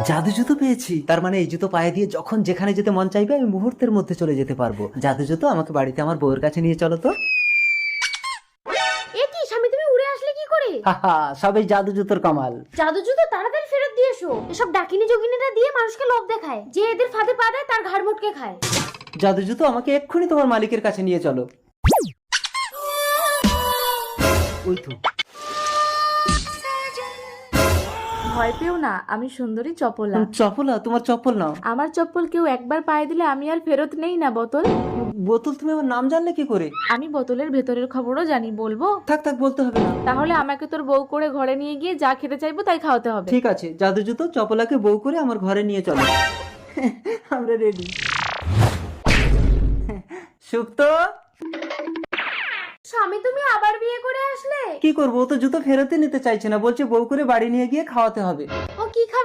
জাদু জুতো পেয়েছি, তার মানে এই জুতো পায়ে দিয়ে যখন যেখানে যেতে মন চাইবে আমি মুহূর্তের মধ্যে চলে যেতে পারবো। জাদু জুতো, আমাকে বাড়িতে আমার বউয়ের কাছে নিয়ে চলো তো। এ কি স্বামী, তুমি উড়ে আসলে কি করে? হাহা, সবই জাদু জুতোর কামাল। জাদু জুতো তাড়াতাড়ি ফেরত দিয়ে এসো। এসব ডাকিনী যোগিনীরা দিয়ে মানুষকে লোভ দেখায়, যে এদের ফাঁদে পা দেয় তার ঘাড় মোটকে খায়। জাদু জুতো, আমাকে এক্ষুনি তোমার মালিকের কাছে নিয়ে চলো। ওই তো। ভয় পেও না, আমি সুন্দরী চপলা। চপলা, তোমার চপ্পল নাও। আমার চপ্পল কেউ একবার পায়ে দিলে আমি আর ফেরত নেই না বোতল। বোতল, তুমি আমার নাম জানলে কি করে? আমি বোতলের ভেতরের খবরও জানি, বলবো? থাক থাক, বলতে হবে না। তাহলে আমাকে তোর বউ করে ঘরে নিয়ে গিয়ে যা খেতে চাইবো তাই খাওয়াতে হবে। ঠিক আছে, জাদু জুতো, চপলাকে বউ করে আমার ঘরে নিয়ে চলো। আমরা রেডি। সুক্ত, স্বামী, তুমি আবার বিয়ে করে আসলে? কি করবো? ও তো জুতো ফেরতই নিতে চাইছে না, বলছে বউ করে বাড়ি নিয়ে গিয়ে খাওয়াতে হবে। ও কি খাবে